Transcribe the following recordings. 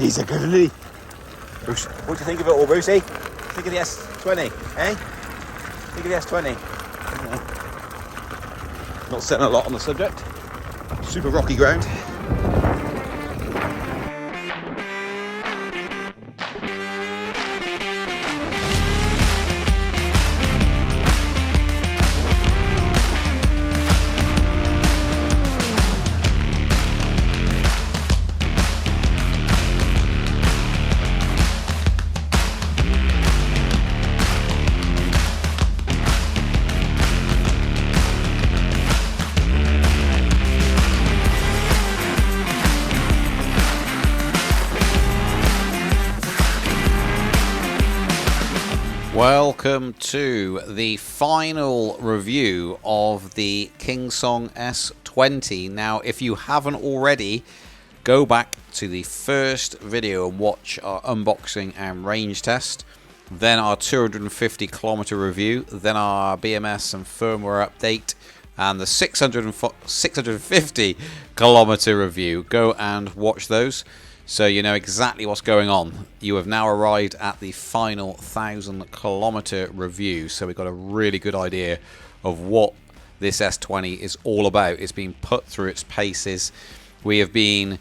He's a good one. Bruce, what do you think of it all, Brucey? Think of the S20, eh? Think of the S20. Not saying a lot on the subject. Super rocky ground. Welcome to the final review of the Kingsong S20. Now, if you haven't already, go back to the first video and watch our unboxing and range test, then our 250 kilometer review, then our BMS and firmware update, and the 650 kilometer review. Go and watch those, so you know exactly what's going on. You have now arrived at the final 1,000 kilometer review, so we've got a really good idea of what this S20 is all about. It's been put through its paces. We have been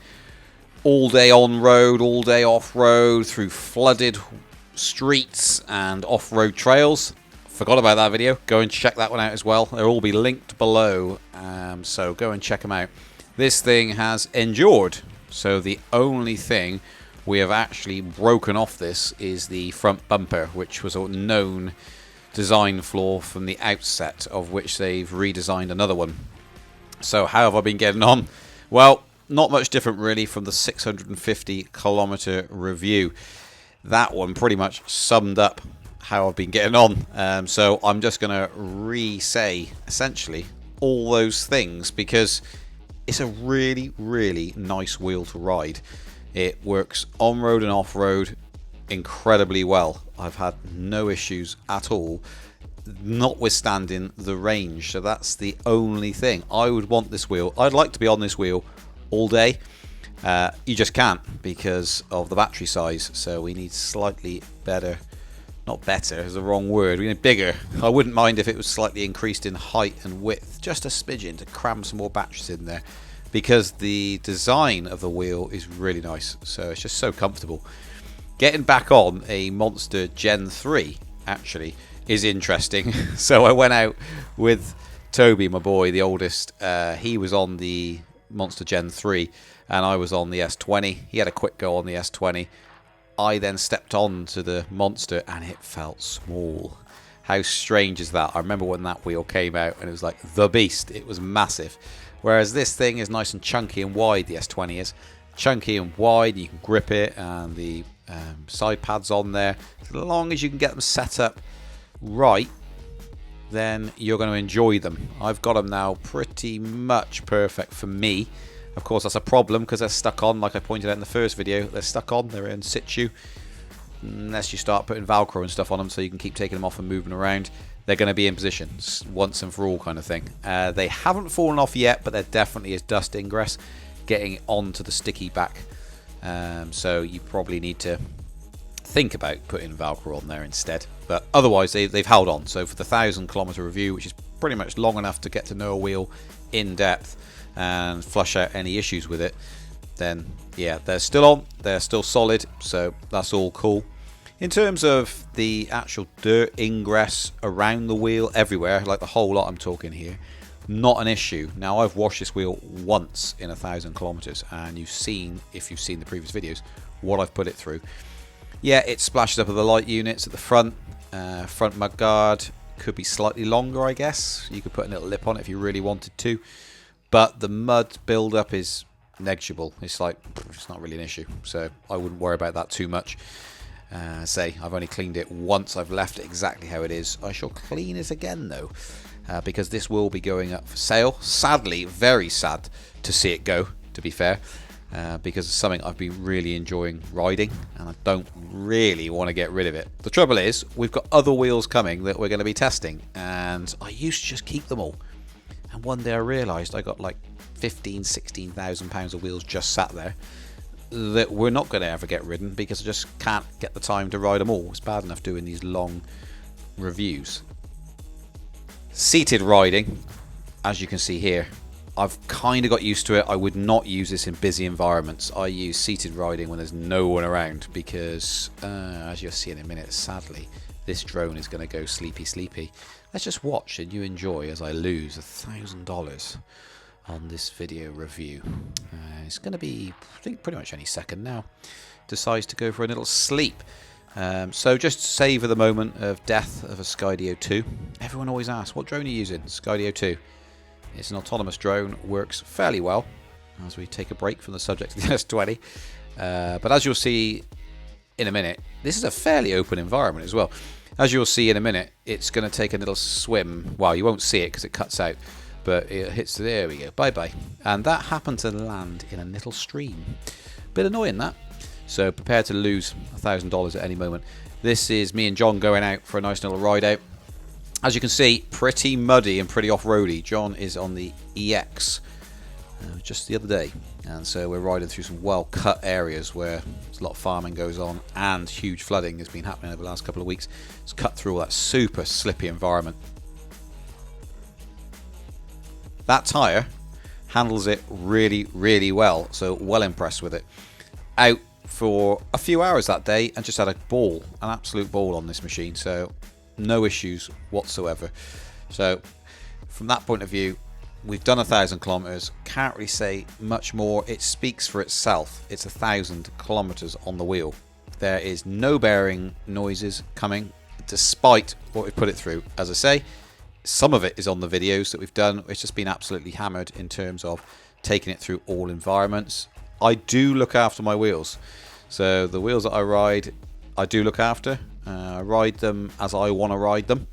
all day on road, all day off road, through flooded streets and off-road trails. Forgot about that video. Go and check that one out as well. They'll all be linked below, so go and check them out. This thing has endured. So the only thing we have actually broken off this is the front bumper, which was a known design flaw from the outset, of which they've redesigned another one. So how have I been getting on? Well, not much different really from the 650 kilometer review. That one pretty much summed up how I've been getting on. So I'm just going to re-say essentially all those things, because it's a really, really nice wheel to ride. It works on-road and off-road incredibly well. I've had no issues at all, notwithstanding the range. So that's the only thing. I would want this wheel. I'd like to be on this wheel all day. You just can't because of the battery size. So we need slightly better. Not better is the wrong word. We need bigger. I wouldn't mind if it was slightly increased in height and width, just a smidgen, to cram some more batteries in there, because the design of the wheel is really nice. So it's just so comfortable. Getting back on a Monster Gen 3 actually is interesting. So I went out with Toby, my boy, the oldest. He was on the Monster Gen 3 and I was on the S20. He had a quick go on the S20. I then stepped on to the Monster and it felt small. How strange is that? I remember when that wheel came out and it was like the beast. It was massive. Whereas this thing is nice and chunky and wide, the S20 is. Chunky and wide, you can grip it, and the side pads on there. As long as you can get them set up right, then you're going to enjoy them. I've got them now pretty much perfect for me. Of course, that's a problem because they're stuck on, like I pointed out in the first video. They're stuck on, they're in situ. Unless you start putting Velcro and stuff on them so you can keep taking them off and moving around, they're going to be in position once and for all kind of thing. They haven't fallen off yet, but there definitely is dust ingress getting onto the sticky back. So you probably need to think about putting Velcro on there instead. But otherwise, they've held on. So for the 1,000 kilometer review, which is pretty much long enough to get to know a wheel in depth and flush out any issues with it, then yeah, they're still on, they're still solid, so that's all cool. In terms of the actual dirt ingress around the wheel everywhere, like the whole lot I'm talking here, not an issue. Now, I've washed this wheel once in 1,000 kilometers, and you've seen, if you've seen the previous videos, what I've put it through. Yeah, it splashes up with the light units at the front mud guard could be slightly longer, I guess. You could put a little lip on it if you really wanted to, but the mud build-up is negligible. It's like, it's not really an issue, so I wouldn't worry about that too much. Say, I've only cleaned it once. I've left it exactly how it is. I shall clean it again though, because this will be going up for sale. Sadly, very sad to see it go, to be fair, because it's something I've been really enjoying riding, and I don't really want to get rid of it. The trouble is, we've got other wheels coming that we're going to be testing, and I used to just keep them all. And one day I realised I got like £15,000, £16,000 of wheels just sat there. that we're not going to ever get ridden because I just can't get the time to ride them all. It's bad enough doing these long reviews. Seated riding, as you can see here, I've kind of got used to it. I would not use this in busy environments. I use seated riding when there's no one around because, as you'll see in a minute, sadly, this drone is going to go sleepy. Let's just watch and you enjoy as I lose $1,000 on this video review. It's going to be, I think, pretty much any second now. Decides to go for a little sleep. So just to savour the moment of death of a Skydio 2. Everyone always asks, what drone are you using? Skydio 2. It's an autonomous drone, works fairly well as we take a break from the subject of the S20. But as you'll see in a minute, this is a fairly open environment as well. As you'll see in a minute, it's going to take a little swim. Well, you won't see it because it cuts out, but it hits, there we go, bye-bye. And that happened to land in a little stream. Bit annoying that. So prepare to lose $1,000 at any moment. This is me and John going out for a nice little ride out. As you can see, pretty muddy and pretty off-roady. John is on the EX just the other day. And so we're riding through some well-cut areas where a lot of farming goes on and huge flooding has been happening over the last couple of weeks. It's cut through all that super slippy environment. That tyre handles it really well, so well impressed with it. Out for a few hours that day and just had a ball, an absolute ball on this machine, so no issues whatsoever. So from that point of view, we've done 1,000 kilometers. Can't really say much more. It speaks for itself. It's 1,000 kilometers on the wheel. There is no bearing noises coming despite what we've put it through. As I say, some of it is on the videos that we've done. It's just been absolutely hammered in terms of taking it through all environments. I do look after my wheels. So the wheels that I ride, I do look after. I ride them as I want to ride them.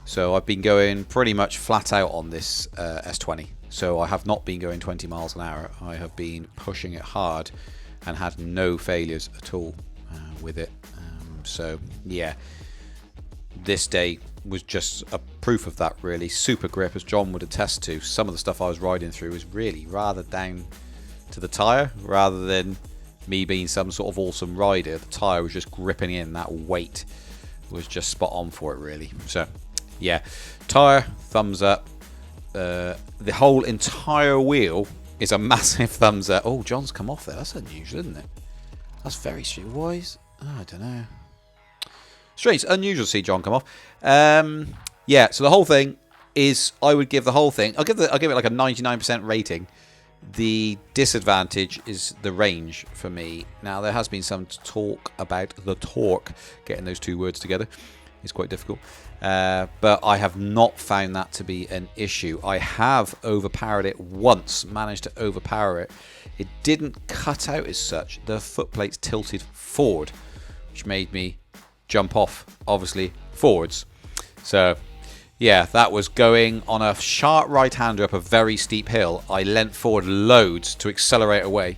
So I've been going pretty much flat out on this S20. So I have not been going 20 miles an hour. I have been pushing it hard and had no failures at all with it. So yeah, this day was just a proof of that really. Super grip, as John would attest to. Some of the stuff I was riding through was really rather down to the tyre rather than me being some sort of awesome rider. The tyre was just gripping in. That weight was just spot on for it really. So yeah, tyre, thumbs up. The whole entire wheel is a massive thumbs up. Oh, John's come off there. That's unusual, isn't it? That's very strange. Why is... Oh, I don't know. Strange. Unusual to see John come off. Yeah, so the whole thing is... I would give the whole thing... I'll give it like a 99% rating. The disadvantage is the range for me. Now, there has been some talk about the torque. Getting those two words together is quite difficult. But I have not found that to be an issue. I have overpowered it once, managed to overpower it. It didn't cut out as such. The footplates tilted forward, which made me jump off, obviously, forwards. So, yeah, that was going on a sharp right-hander up a very steep hill. I leant forward loads to accelerate away.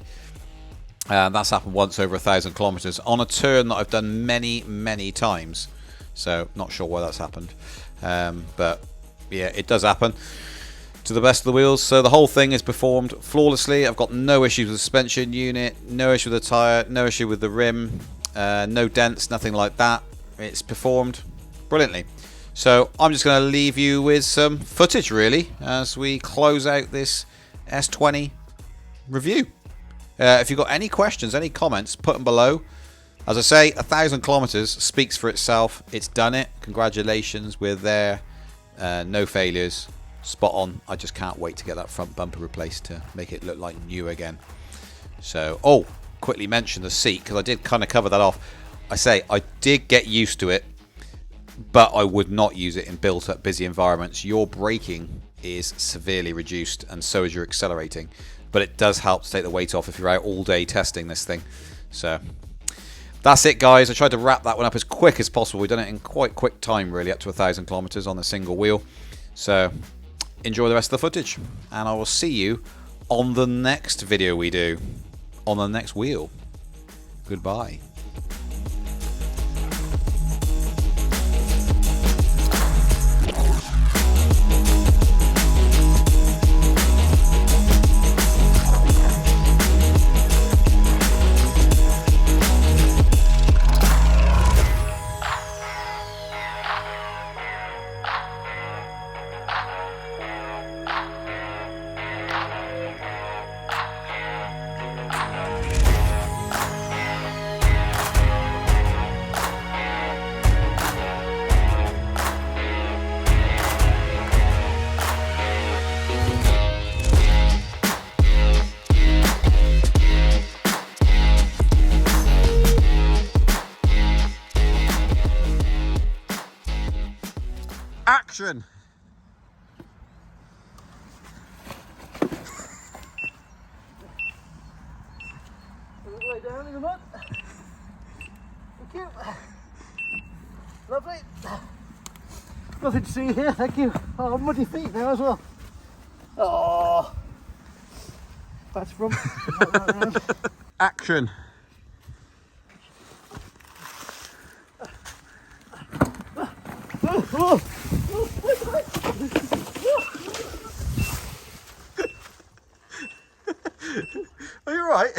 That's happened once over 1,000 kilometers on a turn that I've done many times. So, not sure why that's happened. But, yeah, it does happen to the best of the wheels. So, the whole thing is performed flawlessly. I've got no issues with the suspension unit, no issue with the tyre, no issue with the rim, no dents, nothing like that. It's performed brilliantly. So, I'm just going to leave you with some footage, really, as we close out this S20 review. If you've got any questions, any comments, put them below. As I say, 1,000 kilometers speaks for itself. It's done it. Congratulations, we're there. No failures. Spot on. I just can't wait to get that front bumper replaced to make it look like new again. So, oh, quickly mention the seat, because I did kind of cover that off. I say, I did get used to it, but I would not use it in built-up busy environments. Your braking is severely reduced, and so is your accelerating. But it does help to take the weight off if you're out all day testing this thing. So... that's it, guys. I tried to wrap that one up as quick as possible. We've done it in quite quick time, really, up to 1,000 kilometers on a single wheel. So, enjoy the rest of the footage. And I will see you on the next video we do. On the next wheel. Goodbye. Action. Lay down in the mud. Thank you. Lovely. Nothing to see here, thank you. Oh, muddy feet now as well. Oh. That's from. Action. Are you right?